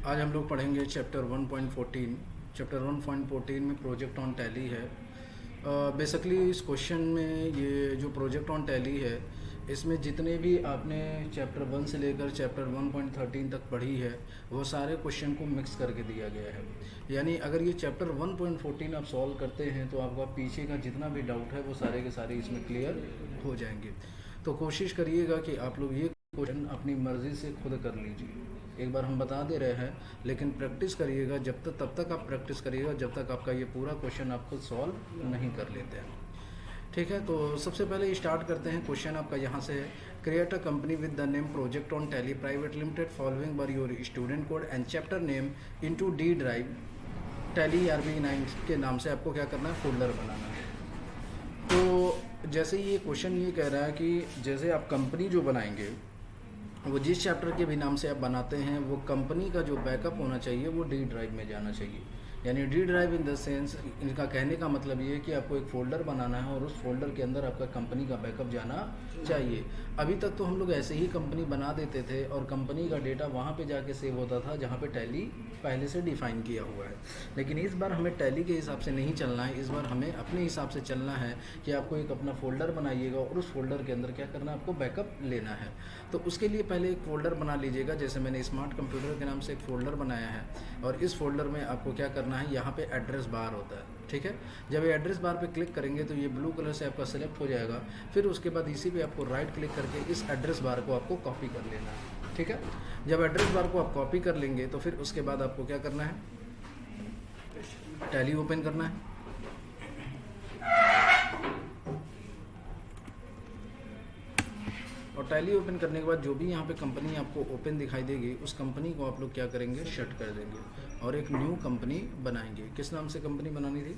आज हम लोग पढ़ेंगे चैप्टर 1.14। चैप्टर 1.14 में प्रोजेक्ट ऑन टैली है। बेसिकली इस क्वेश्चन में ये जो प्रोजेक्ट ऑन टैली है, इसमें जितने भी आपने चैप्टर 1 से लेकर चैप्टर 1.13 तक पढ़ी है, वो सारे क्वेश्चन को मिक्स करके दिया गया है। यानी अगर ये चैप्टर 1.14 आप सॉल्व करते हैं तो आपका पीछे का जितना भी डाउट है वो सारे के सारे इसमें क्लियर हो जाएंगे। तो कोशिश करिएगा कि आप लोग ये क्वेश्चन अपनी मर्ज़ी से खुद कर लीजिए। एक बार हम बता दे रहे हैं, लेकिन प्रैक्टिस करिएगा तब तक आप प्रैक्टिस करिएगा जब तक आपका ये पूरा क्वेश्चन आप खुद सॉल्व नहीं कर लेते हैं। ठीक है, तो सबसे पहले स्टार्ट करते हैं। क्वेश्चन आपका यहाँ से है, create a company with the name project on tally private limited following bar your student code and chapter name into D drive tally RB9 के नाम से आपको क्या करना है, फोल्डर बनाना है। तो जैसे ये क्वेश्चन ये कह रहा है कि जैसे आप कंपनी जो बनाएंगे, वो जिस चैप्टर के भी नाम से आप बनाते हैं, वो कंपनी का जो बैकअप होना चाहिए वो डी ड्राइव में जाना चाहिए। यानी D drive in the sense, इनका कहने का मतलब ये है कि आपको एक फ़ोल्डर बनाना है और उस फोल्डर के अंदर आपका कंपनी का बैकअप जाना चाहिए। अभी तक तो हम लोग ऐसे ही कंपनी बना देते थे और कंपनी का डेटा वहाँ पे जाके सेव होता था जहाँ पे टैली पहले से डिफ़ाइन किया हुआ है। लेकिन इस बार हमें टैली के हिसाब से नहीं चलना है, इस बार हमें अपने हिसाब से चलना है कि आपको एक अपना फ़ोल्डर बनाइएगा और उस फोल्डर के अंदर क्या करना है, आपको बैकअप लेना है। तो उसके लिए पहले एक फ़ोल्डर बना लीजिएगा। जैसे मैंने स्मार्ट कंप्यूटर के नाम से एक फ़ोल्डर बनाया है और इस फोल्डर में आपको क्या करना है, यहाँ पे एड्रेस बार होता है। ठीक है, जब ये एड्रेस बार पे क्लिक करेंगे तो ये ब्लू कलर से आपका सेलेक्ट हो जाएगा। फिर उसके बाद इसी पे आपको राइट क्लिक करके इस एड्रेस बार को आपको कॉपी कर लेना है। ठीक है, जब एड्रेस बार को आप कॉपी कर लेंगे तो फिर उसके बाद आपको क्या करना है, टैली ओपन करना है। और टैली ओपन करने के बाद जो भी यहाँ पे कंपनी आपको ओपन दिखाई देगी, उस कंपनी को आप लोग क्या करेंगे, शट कर देंगे और एक न्यू कंपनी बनाएंगे। किस नाम से कंपनी बनानी थी,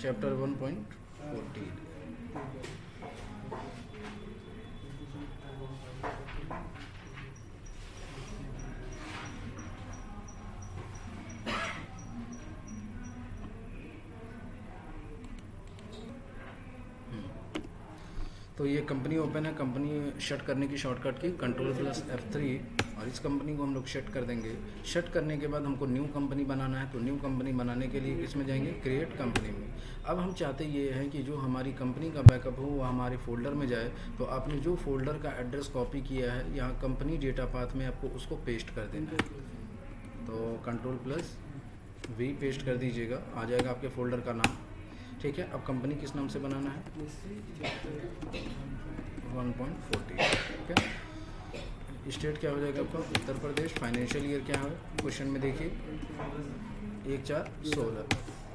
चैप्टर 1.14। तो ये कंपनी ओपन है। कंपनी शट करने की शॉर्टकट की Ctrl+F3 और इस कंपनी को हम लोग शट कर देंगे। शट करने के बाद हमको न्यू कंपनी बनाना है, तो न्यू कंपनी बनाने के लिए किसमें जाएंगे, क्रिएट कंपनी में। अब हम चाहते ये हैं कि जो हमारी कंपनी का बैकअप हो वो हमारे फोल्डर में जाए। तो आपने जो फोल्डर का एड्रेस कॉपी किया है, यहाँ कंपनी डेटा पाथ में आपको उसको पेस्ट कर देना है। तो Ctrl+V पेस्ट कर दीजिएगा, आ जाएगा आपके फोल्डर का नाम। ठीक है, अब कंपनी किस नाम से बनाना है, 1.14। ठीक है, स्टेट क्या हो जाएगा आपका, उत्तर प्रदेश। फाइनेंशियल ईयर क्या है क्वेश्चन में, देखिए 1/4/16।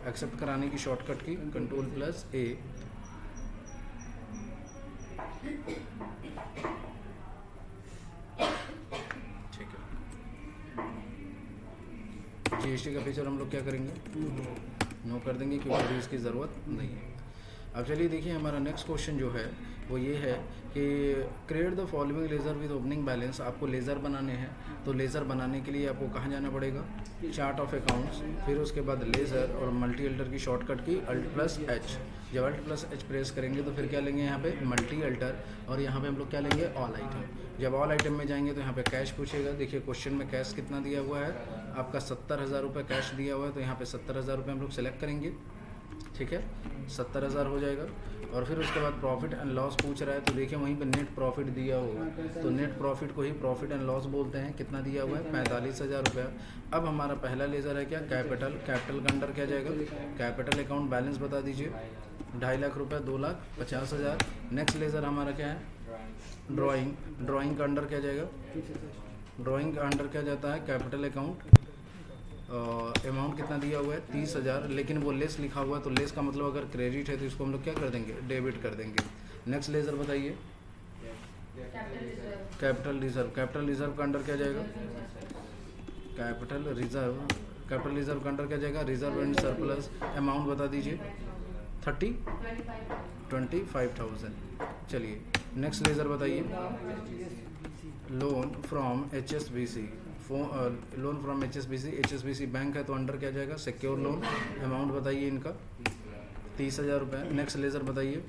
एक्सेप्ट कराने की शॉर्टकट की Ctrl+A। ठीक है, GST का फीचर हम लोग क्या करेंगे, नो कर देंगे क्योंकि अभी इसकी ज़रूरत नहीं है। अब चलिए देखिए, हमारा नेक्स्ट क्वेश्चन जो है वो ये है कि create the following laser with opening balance. आपको लेज़र बनाने हैं, तो लेज़र बनाने के लिए आपको कहाँ जाना पड़ेगा, चार्ट ऑफ अकाउंट्स, फिर उसके बाद लेज़र और मल्टी अल्टर की शॉर्टकट की Alt+H। जब Alt+H प्रेस करेंगे तो फिर क्या लेंगे, यहाँ पे मल्टी अल्टर, और यहाँ पे हम लोग क्या लेंगे, ऑल आइटम। जब ऑल आइटम में जाएंगे तो यहाँ पे कैश पूछेगा। देखिए क्वेश्चन में कैश कितना दिया हुआ है, आपका 70,000 रुपये कैश दिया हुआ है, तो यहाँ पे 70,000 रुपये हम लोग सेलेक्ट करेंगे। ठीक है, 70,000 हो जाएगा। और फिर उसके बाद प्रॉफिट एंड लॉस पूछ रहा है, तो देखिए वहीं पे नेट प्रॉफिट दिया हुआ है, तो नेट प्रॉफिट को ही प्रॉफिट एंड लॉस बोलते हैं। कितना दिया हुआ है, 45,000 रुपया। अब हमारा पहला लेज़र है क्या, कैपिटल। कैपिटल का अंडर क्या जाएगा, कैपिटल अकाउंट बैलेंस बता दीजिए, 2.5 लाख रुपये, 2,50,000। नेक्स्ट लेज़र हमारा क्या है, ड्राइंग। ड्राइंग का अंडर क्या जाएगा, ड्राइंग का अंडर क्या जाता है, कैपिटल अकाउंट। अमाउंट कितना दिया हुआ है, 30,000, लेकिन वो लेस लिखा हुआ है, तो लेस का मतलब अगर क्रेडिट है तो इसको हम लोग क्या कर देंगे, डेबिट कर देंगे। नेक्स्ट लेज़र बताइए, कैपिटल रिजर्व। कैपिटल रिजर्व का अंडर क्या जाएगा, कैपिटल रिजर्व। कैपिटल रिजर्व का अंडर क्या जाएगा, रिजर्व एंड सरप्लस। अमाउंट बता दीजिए, 25,000। चलिए नेक्स्ट लेज़र बताइए, loan from HSBC। Loan from HSBC bank है, तो अंडर क्या जाएगा, सिक्योर लोन। अमाउंट बताइए इनका, 30,000 रुपये। नेक्स्ट लेज़र बताइए,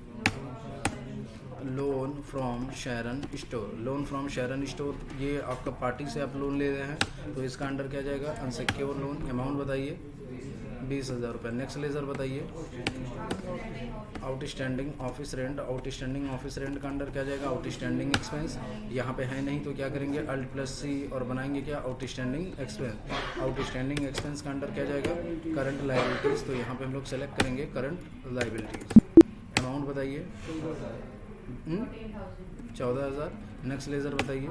loan from Sharon store. Loan from Sharon store, ये आपका पार्टी से आप लोन ले रहे हैं तो इसका अंडर क्या जाएगा, अनसिक्योर लोन। अमाउंट बताइए 20,000 रुपये। नेक्स्ट लेज़र बताइए outstanding office rent. Outstanding office rent का अंडर क्या जाएगा, आउटस्टैंडिंग एक्सपेंस। यहाँ पे है नहीं तो क्या करेंगे, Alt+C और बनाएंगे क्या, आउटस्टैंडिंग एक्सपेंस। आउटस्टैंडिंग एक्सपेंस का अंडर क्या जाएगा, करंट लायबिलिटीज़। तो यहाँ पे हम लोग सेलेक्ट करेंगे करंट लायबिलिटीज़। अमाउंट बताइए 14,000। नेक्स्ट लेज़र बताइए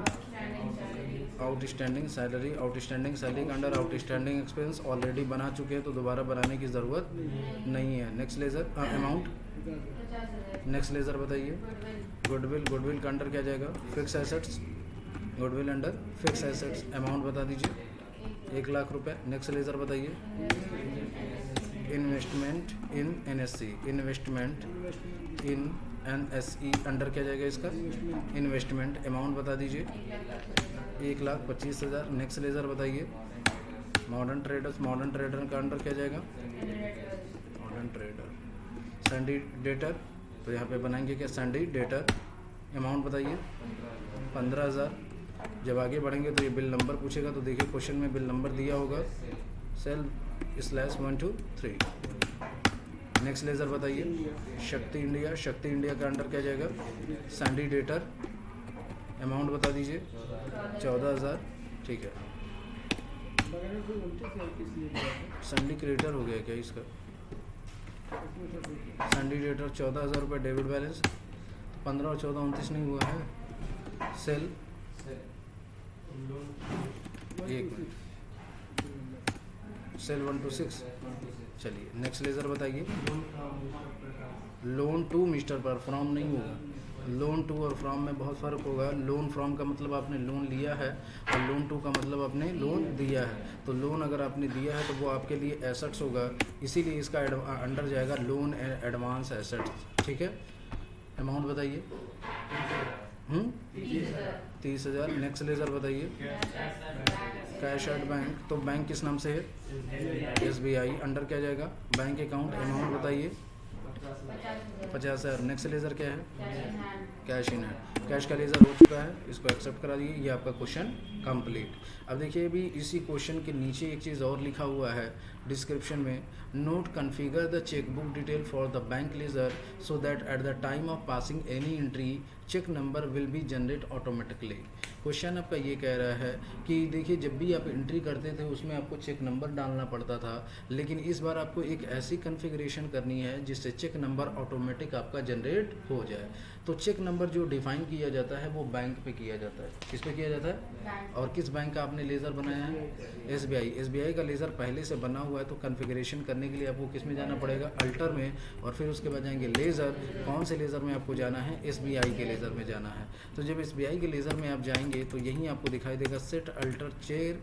आउटस्टैंडिंग सैलरी। आउटस्टैंडिंग सैलरी का अंडर आउटस्टैंडिंग एक्सपेंस ऑलरेडी बना चुके हैं तो दोबारा बनाने की ज़रूरत नहीं है। Next laser amount. Next ledger बताइए गुडविल। गुडविल का अंडर क्या जाएगा, fix assets. Goodwill under fix assets. Amount बता दीजिए 1,00,000 रुपये। नेक्स्ट लेज़र बताइए इन्वेस्टमेंट इन NSE। इन्वेस्टमेंट इन NSE अंडर क्या जाएगा इसका, इन्वेस्टमेंट। अमाउंट बता दीजिए 1,25,000। नेक्स्ट लेज़र बताइए मॉडर्न ट्रेडर्स। मॉडर्न ट्रेडर का अंडर क्या जाएगा, मॉडर्न ट्रेडर। संडे डेटर, तो यहाँ पे बनाएंगे क्या, संडे डेटर। अमाउंट बताइए 15,000। जब आगे बढ़ेंगे तो ये बिल नंबर पूछेगा, तो देखिए क्वेश्चन में बिल नंबर दिया होगा सेल/1 2 3। नेक्स्ट लेज़र बताइए शक्ति इंडिया। शक्ति इंडिया का अंडर क्या जाएगा, संडे डेटर। अमाउंट बता दीजिए 14,000। ठीक है, संडे क्रेडिटर हो गया क्या इसका, संडे डेटर 14,000 रुपये। डेबिट बैलेंस 15 और 14 29 नहीं हुआ है। सेल, एक मिनट, सेल 1 to 6। चलिए नेक्स्ट लेज़र बताइए लोन टू मिस्टर पर, फ्रॉम नहीं होगा। लोन टू और फ्रॉम में बहुत फ़र्क होगा। लोन फ्रॉम का मतलब आपने लोन लिया है और लोन टू का मतलब आपने लोन दिया है। तो लोन अगर आपने दिया है तो वो आपके लिए एसेट्स होगा, इसीलिए इसका अंडर जाएगा लोन एडवांस एसेट्स। ठीक है, अमाउंट बताइए 30,000। नेक्स्ट लेज़र बताइए कैश एट बैंक, तो बैंक किस नाम से है, SBI। अंडर क्या जाएगा, बैंक अकाउंट। अमाउंट बताइए 50,000। नेक्स्ट लेज़र क्या है, कैश इन हैंड। कैश का लेज़र हो चुका है, इसको एक्सेप्ट करा दिए। ये आपका क्वेश्चन कंप्लीट। अब देखिए अभी इसी क्वेश्चन के नीचे एक चीज़ और लिखा हुआ है डिस्क्रिप्शन में, note configure the chequebook detail for the bank ledger so that at the time of passing any entry cheque number will be generate automatically. Question आपका ये कह रहा है कि देखिए जब भी आप एंट्री करते थे उसमें आपको चेक नंबर डालना पड़ता था, लेकिन इस बार आपको एक ऐसी कॉन्फ़िगरेशन करनी है जिससे चेक नंबर ऑटोमेटिक आपका जनरेट हो जाए। तो चेक नंबर जो डिफ़ाइन किया जाता है वो बैंक पे किया जाता है। किस पे किया जाता है, और किस बैंक का आपने लेज़र बनाया है, SBI। SBI का लेज़र पहले से बना हुआ है, तो कॉन्फ़िगरेशन करने के लिए आपको किस में जाना पड़ेगा, अल्टर में, और फिर उसके बाद जाएंगे लेज़र। कौन से लेज़र में आपको जाना है, SBI के लेज़र में जाना है। तो जब SBI के लेज़र में आप जाएंगे तो यहीं आपको दिखाई देगा set alter chair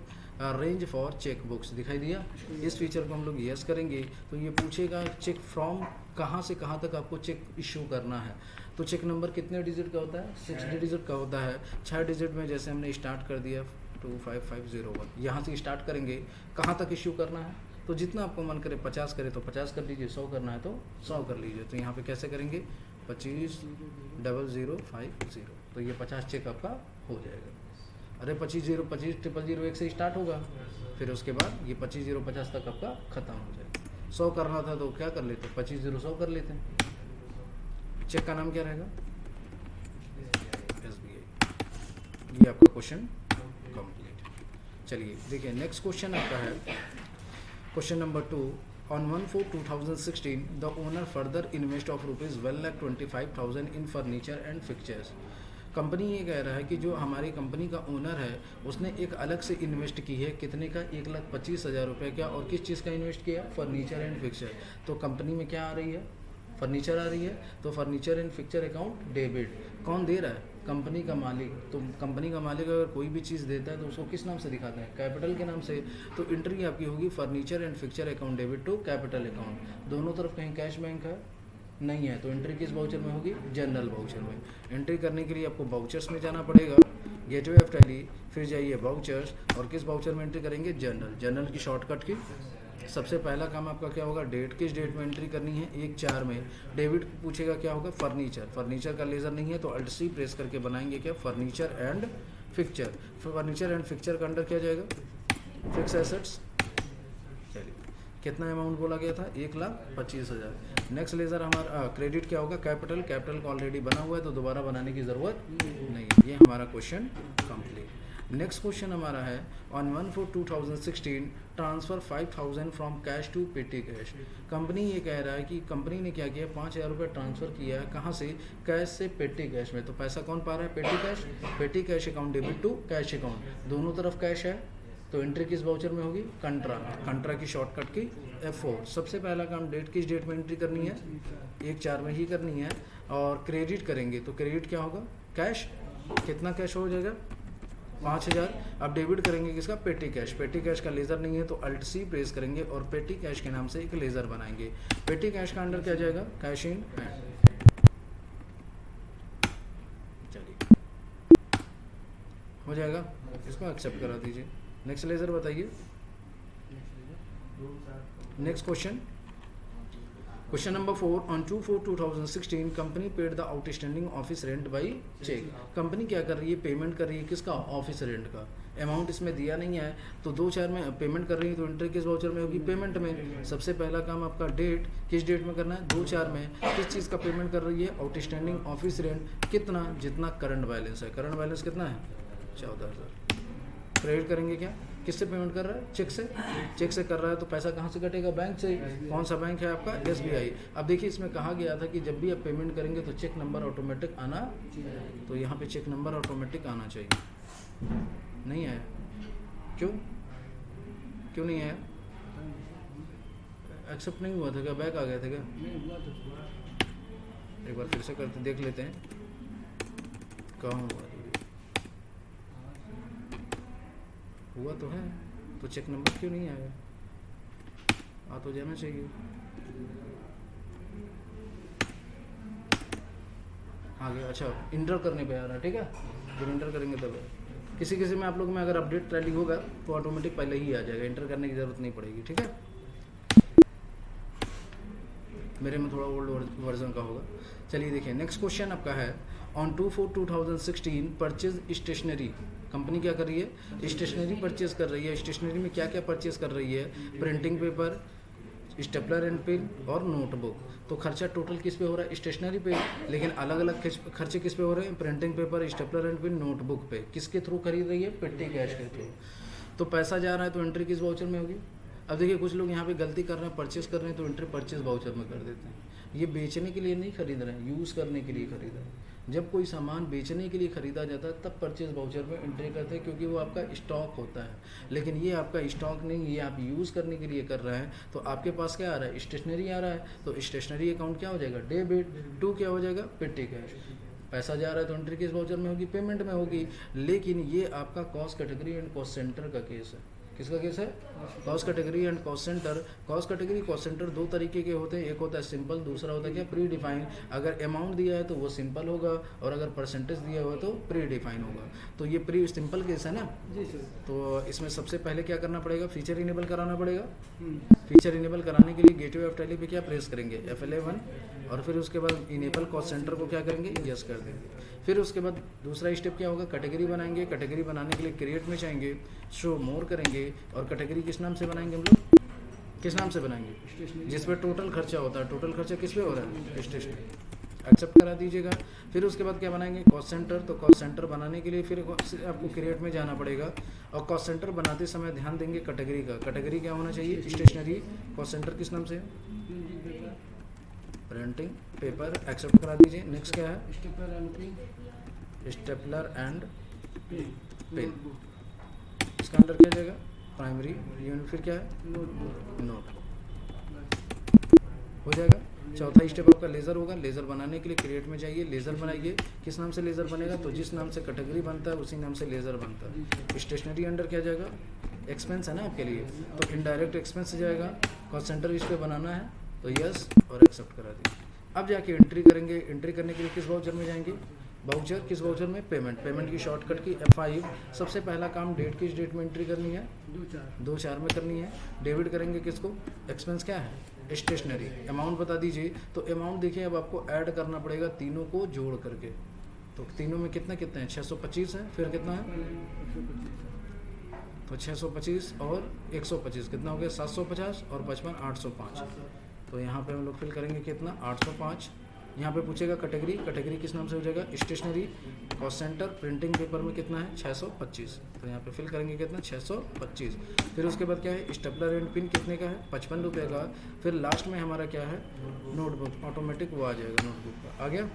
range for cheque books, दिखाई दिया। इस फीचर को हम लोग यस करेंगे तो ये पूछेगा चेक फ्रॉम कहाँ से कहाँ तक आपको चेक इशू करना है। तो चेक नंबर कितने डिजिट का होता है, 6 डिजिट का होता है। 6 डिजिट में जैसे हमने स्टार्ट कर दिया 25501, यहाँ से स्टार्ट करेंगे, कहाँ तक इशू करना है, तो जितना आपको मन करे, 50 करे तो 50 कर लीजिए, 100 करना है तो 100 कर लीजिए। तो यहाँ पे कैसे करेंगे, 25,00,50, तो ये 50 चेक आपका हो जाएगा। अरे 25,001 से स्टार्ट होगा, फिर उसके बाद ये 25,050 तक आपका ख़त्म हो जाएगा। 100 करना था तो क्या कर लेते, 25,000 कर लेते हैं। चेक का नाम क्या रहेगा, SBI। ये आपका क्वेश्चन कंप्लीट। चलिए देखिए नेक्स्ट क्वेश्चन आपका है question number 2। On 1/4/2016, the owner further invest of rupees 1,25,000 in furniture and fixtures। Company ये कह रहा है कि जो हमारी कंपनी का ओनर है उसने एक अलग से इन्वेस्ट की है, कितने का, 1,25,000 रुपये का। और किस चीज़ का इन्वेस्ट किया, फर्नीचर एंड फिक्चर। तो कंपनी में क्या आ रही है, फर्नीचर आ रही है, तो furniture and fixture account debit. कौन दे रहा है, कंपनी का मालिक। तो कंपनी का मालिक अगर कोई भी चीज़ देता है तो उसको किस नाम से दिखाता है, कैपिटल के नाम से। तो एंट्री आपकी होगी furniture and fixture account debit to capital account. दोनों तरफ कहीं कैश बैंक है नहीं है, तो एंट्री किस वाउचर में होगी, जनरल वाउचर में। एंट्री करने के लिए आपको वाउचर्स में जाना पड़ेगा, गेटवे ऑफ टैली, फिर जाइए वाउचर्स, और किस वाउचर में एंट्री करेंगे, जनरल। जनरल की शॉर्टकट की सबसे पहला काम आपका क्या होगा, डेट, किस डेट में एंट्री करनी है, 1/4 में। डेबिट पूछेगा क्या होगा, फर्नीचर, फर्नीचर का लेज़र नहीं है तो अल्ट सी प्रेस करके बनाएंगे क्या, furniture and fixture. Furniture and fixture का अंडर क्या जाएगा, फिक्स एसेट्स। चलिए कितना अमाउंट बोला गया था, 1,25,000। नेक्स्ट लेज़र हमारा क्रेडिट क्या होगा, कैपिटल, कैपिटल का ऑलरेडी बना हुआ है तो दोबारा बनाने की ज़रूरत नहीं है। ये हमारा क्वेश्चन कंप्लीट। नेक्स्ट क्वेश्चन हमारा है on 1/4/2016 transfer 5,000 from cash to petty cash. Company ये कह रहा है कि कंपनी ने क्या किया, 5,000 रुपये ट्रांसफ़र किया है, कहाँ से, कैश से पेटी कैश में। तो पैसा कौन पा रहा है, petty cash. Petty cash account debit to cash account, दोनों तरफ कैश है तो एंट्री किस वाउचर में होगी, कंट्रा। कंट्रा की शॉर्टकट की F4। सबसे पहला काम डेट, किस डेट में एंट्री करनी है, 1/4 में ही करनी है। और क्रेडिट करेंगे तो क्रेडिट क्या होगा, कैश। कितना कैश हो जाएगा, 5,000। अब डेबिट करेंगे किसका, पेटी कैश। पेटी कैश का लेज़र नहीं है तो अल्ट सी प्रेस करेंगे और पेटी कैश के नाम से एक लेज़र बनाएंगे। पेटी कैश का अंडर क्या जाएगा, कैश इन हैंड। चलिए हो जाएगा, इसको एक्सेप्ट करा दीजिए। नेक्स्ट लेज़र बताइए। Next question, question number 4 on 2/4/2016 company paid the outstanding office rent by cheque. Company क्या कर रही है, पेमेंट कर रही है किसका, ऑफिस रेंट का। अमाउंट इसमें दिया नहीं है तो 2/4 में पेमेंट कर रही है तो एंट्री किस वाउचर में होगी, पेमेंट में। सबसे पहला काम आपका डेट, किस डेट में करना है, 2/4 में। किस चीज़ का पेमेंट कर रही है, आउटस्टैंडिंग ऑफिस रेंट, कितना, जितना करंट बैलेंस है। करंट बैलेंस कितना है, 14,000। क्रेडिट करेंगे क्या, किससे पेमेंट कर रहा है, चेक से। चेक से कर रहा है तो पैसा कहाँ से कटेगा, बैंक से। कौन सा बैंक है आपका, SBI। अब देखिए इसमें कहा गया था कि जब भी आप पेमेंट करेंगे तो चेक नंबर ऑटोमेटिक आना, तो यहाँ पे चेक नंबर ऑटोमेटिक आना चाहिए। नहीं आया, क्यों नहीं आया, एक्सेप्ट नहीं हुआ था क्या, बैक आ गया था क्या, एक बार फिर से करते देख लेते हैं कहाँ हुआ तो है, तो चेक नंबर क्यों नहीं आया, आ तो जाना चाहिए। आगे अच्छा इंटर करने पे आ रहा है, ठीक है, जब इंटर करेंगे तब किसी किसी में आप लोग में अगर अपडेट टैली होगा तो ऑटोमेटिक पहले ही आ जाएगा, इंटर करने की ज़रूरत नहीं पड़ेगी, ठीक है। मेरे में थोड़ा ओल्ड वर्जन का होगा। चलिए देखिए नेक्स्ट क्वेश्चन आपका है ऑन 2/4/2016 परचेज स्टेशनरी। कंपनी क्या कर रही है, स्टेशनरी परचेज कर रही है। स्टेशनरी में क्या क्या परचेज कर रही है, printing paper, stapler and pen और नोटबुक। तो खर्चा टोटल किस पे हो रहा है, स्टेशनरी पे, लेकिन अलग अलग खर्चे किस पे हो रहे हैं, printing paper, stapler and pen, notebook पे। किसके थ्रू खरीद रही है, पेटी कैश के थ्रू। तो पैसा जा रहा है तो एंट्री किस वाउचर में होगी। अब देखिए कुछ लोग यहाँ पे गलती कर रहे हैं, परचेस कर रहे हैं तो एंट्री परचेस वाउचर में कर देते हैं। ये बेचने के लिए नहीं खरीद रहे हैं, यूज़ करने के लिए खरीद रहे हैं। जब कोई सामान बेचने के लिए ख़रीदा जाता है तब परचेज वाउचर में एंट्री करते हैं, क्योंकि वो आपका स्टॉक होता है। लेकिन ये आपका स्टॉक नहीं, ये आप यूज़ करने के लिए कर रहे हैं। तो आपके पास क्या आ रहा है, स्टेशनरी आ रहा है, तो स्टेशनरी अकाउंट क्या हो जाएगा, डेबिट टू क्या हो जाएगा, पेटी कैश। पैसा जा रहा है तो एंट्री किस वाउचर में होगी, पेमेंट में होगी। लेकिन ये आपका cost category and cost centre का केस है। किसका केस है, cost category and cost centre. Cost category cost centre दो तरीके के होते हैं, एक होता है सिंपल, दूसरा होता है क्या, प्री डिफाइन। अगर अमाउंट दिया है तो वो सिंपल होगा और अगर परसेंटेज दिया हुआ तो प्री डिफाइन होगा। तो ये प्री सिंपल केस है ना जी सर। तो इसमें सबसे पहले क्या करना पड़ेगा, फीचर इनेबल कराना पड़ेगा। फीचर इनेबल कराने के लिए गेटवे ऑफ टैली पे क्या प्रेस करेंगे, FLA1, और फिर उसके बाद इनेबल कॉस्ट सेंटर को क्या करेंगे, यस कर देंगे। फिर उसके बाद दूसरा स्टेप क्या होगा, कैटेगरी बनाएंगे। कैटेगरी बनाने के लिए क्रिएट में जाएंगे, शो मोर करेंगे और कैटेगरी किस नाम से बनाएंगे हम लोग, किस नाम से बनाएंगे, जिस पे टोटल खर्चा होता है। टोटल खर्चा किस पे हो रहा है, स्टेशनरी। एक्सेप्ट करा दीजिएगा। फिर उसके बाद क्या बनाएंगे, कॉस्ट सेंटर। तो कॉस्ट सेंटर बनाने के लिए फिर आपको क्रिएट में जाना पड़ेगा और कॉस्ट सेंटर बनाते समय ध्यान देंगे कैटेगरी का। कैटेगरी क्या होना चाहिए, स्टेशनरी। कॉस्ट सेंटर किस नाम से, प्रिंटिंग पेपर। एक्सेप्ट करा दीजिए। नेक्स्ट क्या है, स्टेपलर एंड पेन। इसका अंडर क्या जाएगा, प्राइमरी यूनिट। फिर क्या है, नोट। हो जाएगा। चौथा स्टेप आपका लेज़र होगा। लेज़र बनाने के लिए क्रिएट में जाइए, लेज़र बनाइए। किस नाम से लेज़र बनेगा, तो जिस नाम से कैटेगरी बनता है उसी नाम से लेज़र बनता है। स्टेशनरी अंडर क्या जाएगा, एक्सपेंस है ना आपके लिए, तो इनडायरेक्ट एक्सपेंस जाएगा। कॉस्ट सेंटर इस पर बनाना है तो यस और एक्सेप्ट करा दीजिए। अब जाके एंट्री करेंगे। एंट्री करने के लिए किस वाउचर में जाएंगे, वाउचर, किस वाउचर में? पेमेंट की शॉर्टकट की F5। सबसे पहला काम डेट, किस डेट में एंट्री करनी है? 2/4 में करनी है। डेबिट करेंगे किसको? एक्सपेंस क्या है? स्टेशनरी। अमाउंट बता दीजिए। तो अमाउंट देखिए अब आपको ऐड करना पड़ेगा तीनों को जोड़ करके। तो तीनों में कितना कितना है? 625 है। फिर कितना है? तो 625 और 125 कितना हो गया? 750 और 55 805। तो यहाँ पे हम लोग फिल करेंगे कितना? 805। यहाँ पे पूछेगा कैटेगरी किस नाम से हो जाएगा? Stationery. Cost centre printing paper में कितना है? 625। तो यहाँ पे फिल करेंगे कितना? 625। फिर उसके बाद क्या है? स्टेपलर एंड पिन कितने का है? 55 रुपये का। फिर लास्ट में हमारा क्या है? नोटबुक ऑटोमेटिक वो आ जाएगा, नोटबुक का आ गया।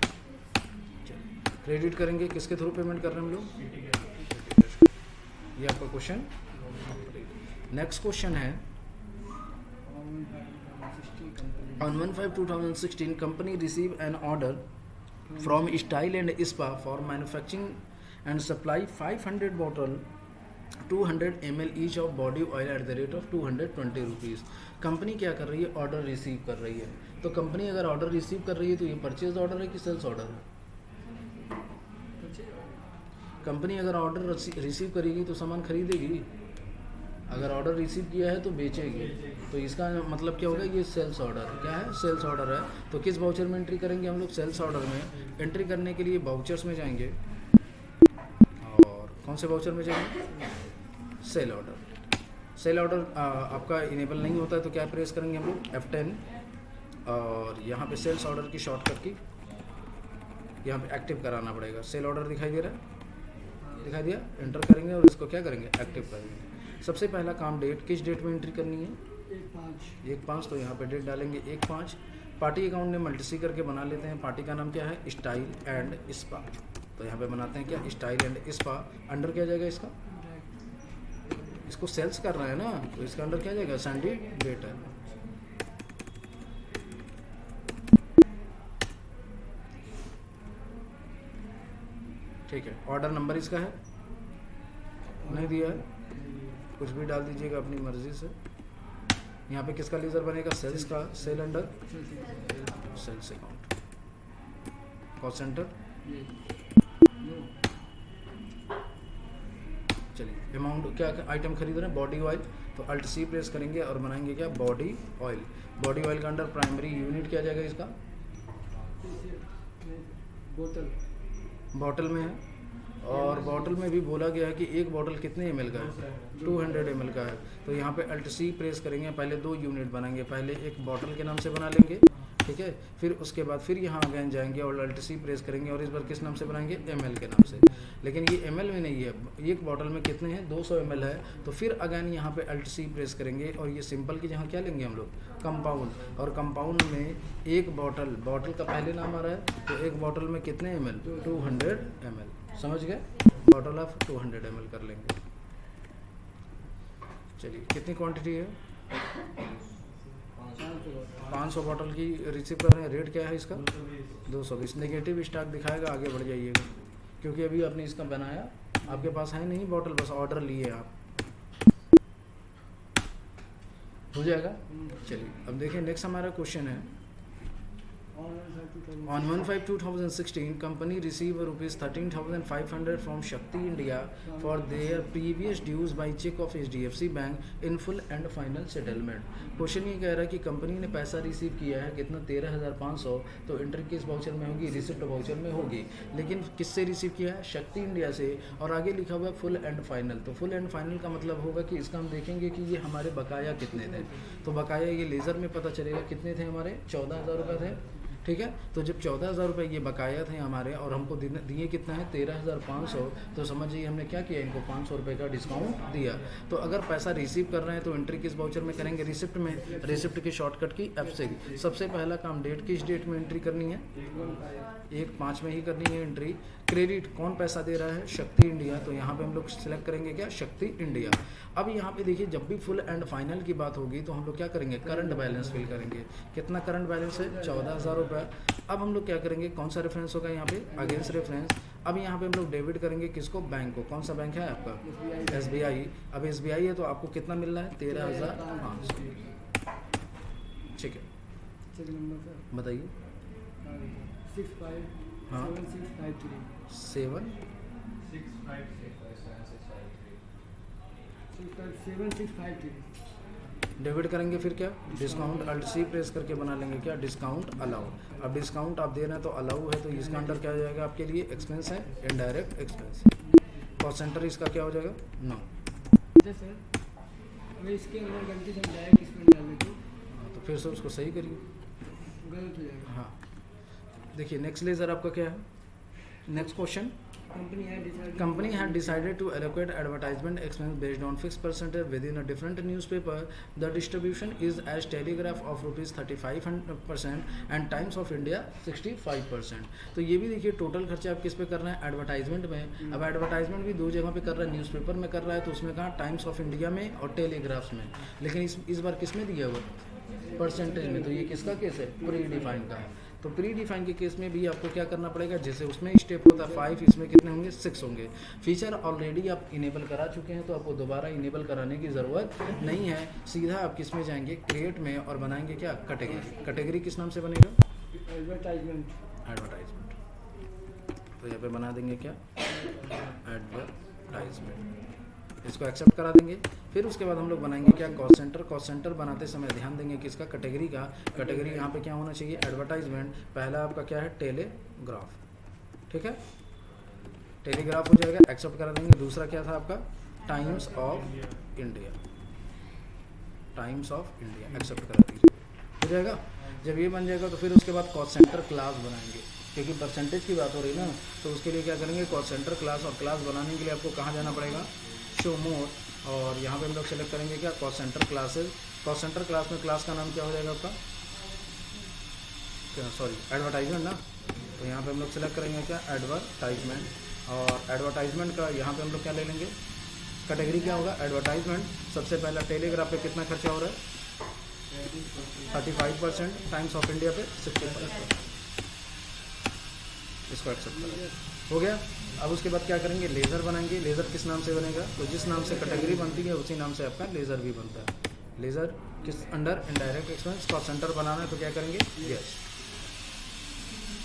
चलिए क्रेडिट करेंगे, किसके थ्रू पेमेंट कर रहे हैं हम लोग? ये आपका क्वेश्चन। नेक्स्ट क्वेश्चन है On 1/5/2016, company received an order from Style and Spa for manufacturing and supply 500 bottle 200 ml each of body oil at the rate of 220 rupees। Company क्या कर रही है? ऑर्डर रिसीव कर रही है। तो कंपनी अगर ऑर्डर रिसीव कर रही है तो ये परचेज ऑर्डर है कि सेल्स ऑर्डर है? कंपनी अगर ऑर्डर रिसीव करेगी तो सामान खरीदेगी, अगर ऑर्डर रिसीव किया है तो बेचेगी। तो इसका मतलब क्या होगा? ये सेल्स ऑर्डर है। क्या है? सेल्स ऑर्डर है। तो किस वाउचर में एंट्री करेंगे हम लोग? सेल्स ऑर्डर में। एंट्री करने के लिए वाउचर्स में जाएंगे, और कौन से वाउचर में जाएंगे? Sale order. सेल ऑर्डर आपका इनेबल नहीं होता है तो क्या प्रेस करेंगे हम लोग? F10। और यहाँ पे सेल्स ऑर्डर की शॉर्टकट की यहाँ पे एक्टिव कराना पड़ेगा। सेल ऑर्डर दिखाई दे रहा है? दिखाई दिया? एंटर करेंगे और इसको क्या करेंगे? एक्टिव करेंगे। सबसे पहला काम डेट, किस डेट में एंट्री करनी है? 1/5। तो यहाँ पे डेट डालेंगे 1/5। पार्टी अकाउंट ने मल्टीसी करके बना लेते हैं। पार्टी का नाम क्या है? Style and spa. तो यहाँ पे बनाते हैं क्या? Style and spa. अंडर क्या जाएगा इसका? इसको सेल्स कर रहा है ना, तो इसका अंडर क्या जाएगा? सैंडी डेट है। ठीक है। ऑर्डर नंबर इसका है? नहीं दिया है, कुछ भी डाल दीजिएगा अपनी मर्जी से। यहाँ पे किसका लीजर बनेगा? सेल्स का। Sale under sales account. Cost centre. चलिए अमाउंट क्या आइटम खरीद रहे हैं? Body oil. तो अल्ट C प्रेस करेंगे और बनाएंगे क्या? Body oil. बॉडी ऑयल का अंडर प्राइमरी यूनिट क्या जाएगा इसका? बॉटल में है। और बॉटल में भी बोला गया है कि एक बॉटल कितने ml का है? 200 ml का है। तो यहाँ पे अल्ट C प्रेस करेंगे, पहले 2 यूनिट बनाएंगे। पहले एक बॉटल के नाम से बना लेंगे, ठीक है। फिर उसके बाद फिर यहाँ अगेन जाएंगे और अल्ट C प्रेस करेंगे और इस बार किस नाम से बनाएंगे? ml के नाम से। लेकिन ये ml में नहीं है, एक बॉटल में कितने हैं? 200 ml है। तो फिर अगेन यहाँ पे अल्ट C प्रेस करेंगे और ये सिंपल की जहाँ क्या लेंगे हम लोग? कंपाउंड। और कंपाउंड में एक बॉटल का पहले नाम आ रहा है, तो एक बॉटल में कितने ml? 200 ml। समझ गए? बॉटल ऑफ 200 ml कर लेंगे। चलिए कितनी क्वांटिटी है? 500 बॉटल की रिसीव कर रहे हैं। रेट क्या है इसका? 220। नेगेटिव स्टॉक दिखाएगा, आगे बढ़ जाइएगा, क्योंकि अभी आपने इसका बनाया, आपके पास है नहीं बॉटल, बस ऑर्डर लिए आप। हो जाएगा। चलिए अब देखिए नेक्स्ट हमारा क्वेश्चन है। On 1/5/2016, company received rupees 13,500 from Shakti India for their previous dues by check of HDFC Bank in full and final settlement। Question ये कह रहा है कि कंपनी ने पैसा रिसीव किया है कितना? 13,500। तो एंट्री किस वाउचर में होगी? रिसिप्ट वाउचर में होगी। लेकिन किससे रिसीव किया है? शक्ति इंडिया से। और आगे लिखा हुआ है फुल एंड फाइनल। तो फुल एंड फाइनल का मतलब होगा कि इसका हम देखेंगे कि ये हमारे बकाया कितने थे। तो बकाया ये लेज़र में पता चलेगा कितने थे हमारे? 14,000 रुपये थे, ठीक है। तो जब 14,000 रुपये ये बकाया थे हमारे और हमको दिए कितना है? 13,500। तो समझिए हमने क्या किया? इनको 500 रुपये का डिस्काउंट दिया। तो अगर पैसा रिसीव कर रहे हैं तो एंट्री किस वाउचर में करेंगे? रिसिप्ट में। रिसिप्ट की शॉर्टकट की F6। सबसे पहला काम डेट, किस डेट में एंट्री करनी है? 1/5 में ही करनी है एंट्री। क्रेडिट कौन पैसा दे रहा है? शक्ति इंडिया। तो यहाँ पे हम लोग सिलेक्ट करेंगे क्या? शक्ति इंडिया। अब यहाँ पे देखिए जब भी फुल एंड फाइनल की बात होगी तो हम लोग क्या करेंगे? करंट बैलेंस फिल करेंगे। कितना करंट बैलेंस है? 14,000 रुपये। अब हम लोग क्या करेंगे? कौन सा रेफरेंस होगा यहाँ पे? Against reference. अब यहाँ पे हम लोग डेबिट करेंगे किसको? बैंक को। कौन सा बैंक है आपका? SBI। अब SBI है तो आपको कितना मिल रहा है? 13,500। ठीक है, बताइए। 65 हाँ 7653 7 डेबिट करेंगे, फिर क्या डिस्काउंट अल्ट सी प्रेस करके बना लेंगे क्या डिस्काउंट अलाउ। अब डिस्काउंट आप दे रहे हैं तो अलाउ है, तो इसका अंडर क्या हो जाएगा आपके लिए एक्सपेंस है, इनडायरेक्ट एक्सपेंस। कॉस्ट सेंटर इसका क्या हो जाएगा 9। सर हमें इसके अंदर गलती से डायरेक्ट इसमें डालने को तो फिर से उसको सही करिए। गलत हो जाएगा। हाँ देखिए नेक्स्ट लेजर आपका क्या है, next question. Company had decided to allocate advertisement expense based on fixed percentage within a different newspaper. The distribution is as Telegraph of rupees 35% and Times of India 65%. तो ये भी देखिए टोटल खर्चा आप किस पे कर रहे हैं एडवर्टाइजमेंट में। अब एडवर्टाइजमेंट भी दो जगह पे कर रहा है, न्यूज़पेपर में कर रहा है तो उसमें कहा टाइम्स ऑफ इंडिया में और टेलीग्राफ्स में, लेकिन इस बार किस में दिया हुआ परसेंटेज में। तो ये किसका केस है, प्री डिफाइंड का है। तो प्री डिफाइन के केस में भी आपको क्या करना पड़ेगा, जैसे उसमें स्टेप होता है 5, इसमें कितने होंगे 6 होंगे। फीचर ऑलरेडी आप इनेबल करा चुके हैं तो आपको दोबारा इनेबल कराने की ज़रूरत नहीं है। सीधा आप किस में जाएंगे, क्रिएट में, और बनाएंगे क्या कैटेगरी। कैटेगरी किस नाम से बनेगा, एडवर्टाइजमेंट। तो यहाँ पे बना देंगे क्या एडवर्टाइजमेंट, इसको एक्सेप्ट करा देंगे। फिर उसके बाद हम लोग बनाएंगे क्या कॉस्ट सेंटर। कॉस्ट सेंटर बनाते समय ध्यान देंगे किसका, कैटेगरी का। कैटेगरी यहाँ पे क्या होना चाहिए एडवर्टाइजमेंट। पहला आपका क्या है टेलीग्राफ, ठीक है टेलीग्राफ हो जाएगा, एक्सेप्ट करा देंगे। दूसरा क्या था आपका times of India, times of India accept करा दीजिए, हो जाएगा। जब ये बन जाएगा तो फिर उसके बाद कॉस्ट सेंटर क्लास बनाएंगे, क्योंकि परसेंटेज की बात हो रही है ना, तो उसके लिए क्या करेंगे कॉस्ट सेंटर क्लास। और क्लास बनाने के लिए आपको कहाँ जाना पड़ेगा, शो मोर, और यहाँ पे हम लोग सेलेक्ट करेंगे क्या cost centre classes. Cost centre class में क्लास का नाम क्या हो जाएगा आपका, क्या सॉरी एडवर्टाइजमेंट ना। तो यहाँ पे हम लोग सेलेक्ट करेंगे क्या एडवर्टाइजमेंट, और एडवर्टाइजमेंट का यहाँ पे हम लोग क्या ले लेंगे कैटेगरी क्या होगा एडवर्टाइजमेंट। सबसे पहला टेलीग्राफ पे कितना खर्चा हो रहा है 35%, टाइम्स ऑफ इंडिया पे 65%, इसको एक्सेप्ट करें, हो गया। अब उसके बाद क्या करेंगे लेज़र बनाएंगे। लेज़र किस नाम से बनेगा, तो जिस नाम से कैटेगरी बनती है उसी नाम से आपका लेज़र भी बनता है। लेज़र किस under indirect expense. Cost centre बनाना है तो क्या करेंगे यस,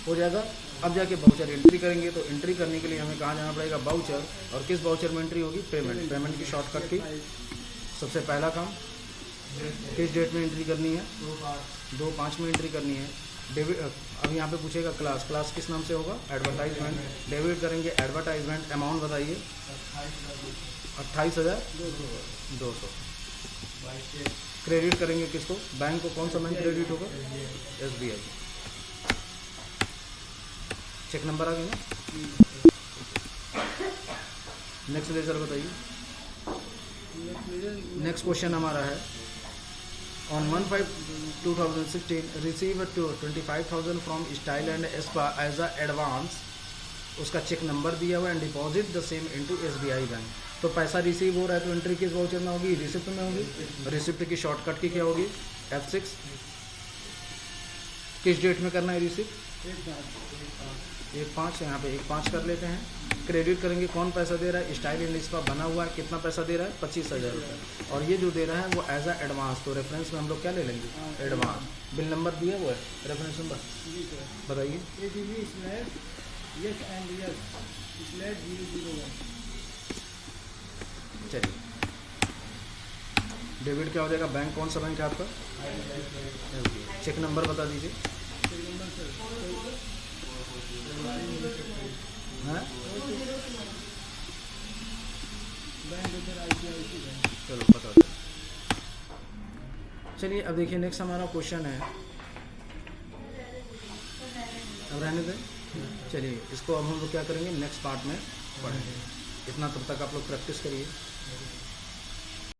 हो जाएगा। अब जाके बाउचर एंट्री करेंगे, तो एंट्री करने के लिए हमें कहाँ जाना पड़ेगा बाउचर, और किस बाउचर में एंट्री होगी पेमेंट। पेमेंट की शॉर्टकट की सबसे पहला काम किस डेट में एंट्री करनी है 2/5 में एंट्री करनी है। डेबिट, अब यहाँ पे पूछेगा क्लास, क्लास किस नाम से होगा एडवर्टाइजमेंट। डेबिट करेंगे एडवर्टाइजमेंट, अमाउंट बताइए 28,200। क्रेडिट करेंगे किसको, बैंक को, कौन सा बैंक क्रेडिट होगा SBI। चेक नंबर आ गया ना। नेक्स्ट लेजर बताइए। नेक्स्ट क्वेश्चन हमारा है On 1/5/2016 receive 25,000 from Style and Spa as a advance। उसका चेक नंबर दिया हुआ and deposit the same into SBI bank. तो पैसा रिसीव हो रहा है तो एंट्री किस वाउचर में होगी, रिसिप्ट में होगी। रिसिप्ट की शॉर्टकट की क्या होगी F6। किस डेट में करना है रिसिप्ट 1/5, यहाँ पे 1/5 कर लेते हैं। क्रेडिट करेंगे कौन पैसा दे रहा है स्टाइल एंड स्पा बना हुआ है, कितना पैसा दे रहा है 25,000 रुपये, और ये जो दे रहा है वो एज अ एडवांस। तो रेफरेंस में हम लोग क्या ले लेंगे एडवांस। बिल नंबर दिया हुआ है रेफरेंस नंबर बताइए। चलिए डेबिट क्या हो जाएगा, बैंक कौन सा बैंक है आपका चेक नंबर बता दीजिए। हाँ चलो बता दो। चलिए अब देखिए नेक्स्ट हमारा क्वेश्चन है, अब रहने दें। चलिए इसको अब हम लोग क्या करेंगे नेक्स्ट पार्ट में पढ़ेंगे। इतना तब तक आप लोग प्रैक्टिस करिए।